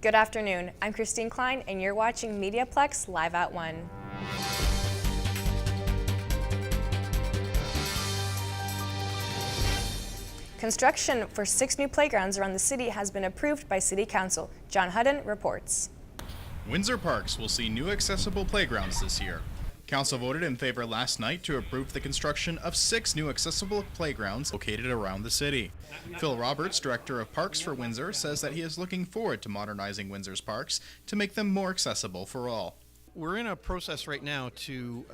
Good afternoon. I'm Christine Klein, and you're watching MediaPlex Live at 1. Construction for 6 new playgrounds around the city has been approved by City Council. John Hudden reports. Windsor Parks will see new accessible playgrounds this year. Council voted in favor last night to approve the construction of 6 new accessible playgrounds located around the city. Phil Roberts, Director of Parks for Windsor, says that he is looking forward to modernizing Windsor's parks to make them more accessible for all. We're in a process right now to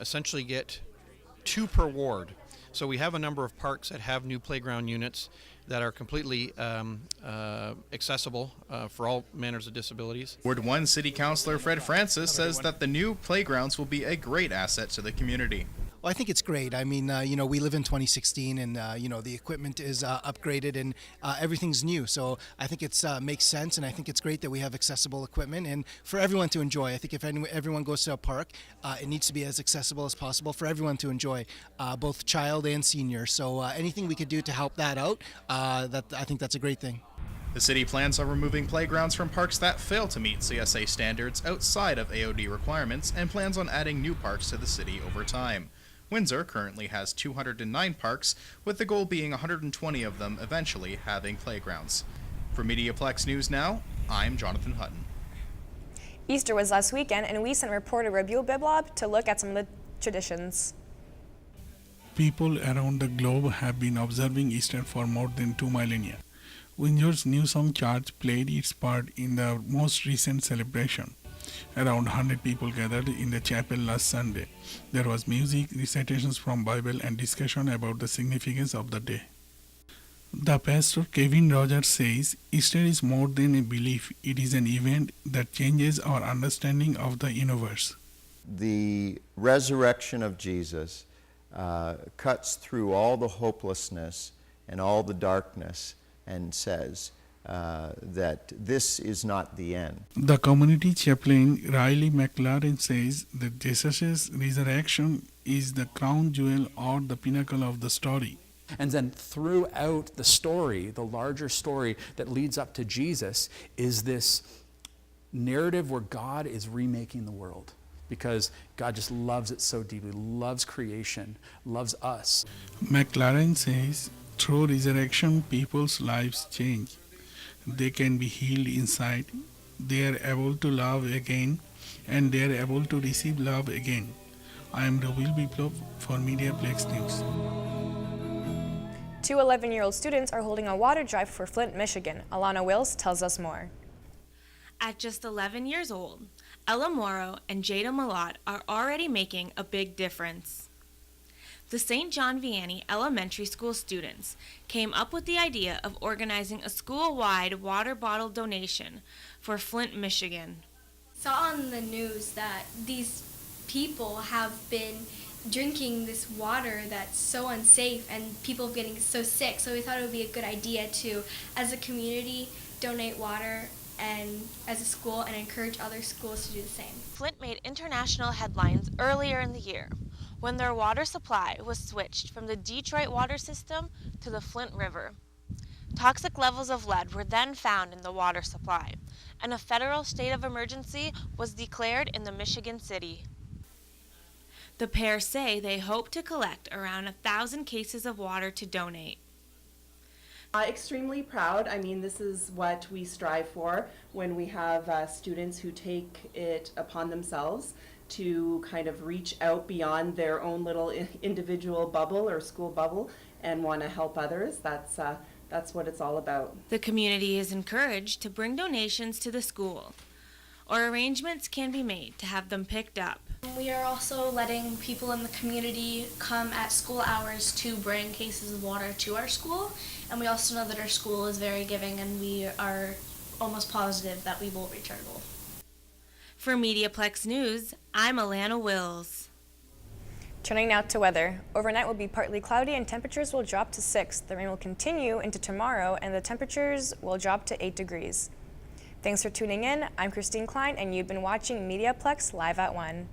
essentially get 2 per ward. So we have a number of parks that have new playground units that are completely accessible for all manners of disabilities. Ward 1 City Councilor Fred Francis says that the new playgrounds will be a great asset to the community. Well, I think it's great. I mean, we live in 2016 and, the equipment is upgraded and everything's new. So I think it makes sense, and I think it's great that we have accessible equipment and for everyone to enjoy. I think if everyone goes to a park, it needs to be as accessible as possible for everyone to enjoy, both child and senior. So anything we could do to help that out, I think that's a great thing. The city plans on removing playgrounds from parks that fail to meet CSA standards outside of AOD requirements and plans on adding new parks to the city over time. Windsor currently has 209 parks, with the goal being 120 of them eventually having playgrounds. For MediaPlex News Now, I'm Jonathan Hutton. Easter was last weekend, and we sent reporter Rabiul Biblob to look at some of the traditions. People around the globe have been observing Easter for more than 2 millennia. Windsor's New Song Church played its part in the most recent celebration. Around 100 people gathered in the chapel last Sunday. There was music, recitations from Bible, and discussion about the significance of the day. The pastor Kevin Rogers says Easter is more than a belief. It is an event that changes our understanding of the universe. The resurrection of Jesus cuts through all the hopelessness and all the darkness and says that this is not the end. The community chaplain Riley McLaren says that Jesus' resurrection is the crown jewel or the pinnacle of the story. And then throughout the story, the larger story that leads up to Jesus, is this narrative where God is remaking the world. Because God just loves it so deeply, loves creation, loves us. McLaren says through resurrection, people's lives change. They can be healed inside, they are able to love again, and they are able to receive love again. I am Rabiul Biblob for MediaPlex News. 2 11-year-old students are holding a water drive for Flint, Michigan. Alana Wills tells us more. At just 11 years old, Ella Morrow and Jada Malott are already making a big difference. The St. John Vianney Elementary School students came up with the idea of organizing a school-wide water bottle donation for Flint, Michigan. Saw on the news that these people have been drinking this water that's so unsafe and people getting so sick, so we thought it would be a good idea to, as a community, donate water and as a school and encourage other schools to do the same. Flint made international headlines earlier in the year when their water supply was switched from the Detroit water system to the Flint River. Toxic levels of lead were then found in the water supply, and a federal state of emergency was declared in the Michigan city. The pair say they hope to collect around 1,000 cases of water to donate. Extremely proud. I mean, this is what we strive for when we have students who take it upon themselves to kind of reach out beyond their own little individual bubble or school bubble and want to help others. That's what it's all about. The community is encouraged to bring donations to the school, or arrangements can be made to have them picked up. We are also letting people in the community come at school hours to bring cases of water to our school, and we also know that our school is very giving, and we are almost positive that we will reach our goal. For MediaPlex News, I'm Alana Wills. Turning now to weather. Overnight will be partly cloudy and temperatures will drop to 6. The rain will continue into tomorrow and the temperatures will drop to 8 degrees. Thanks for tuning in. I'm Christine Klein and you've been watching MediaPlex Live at 1.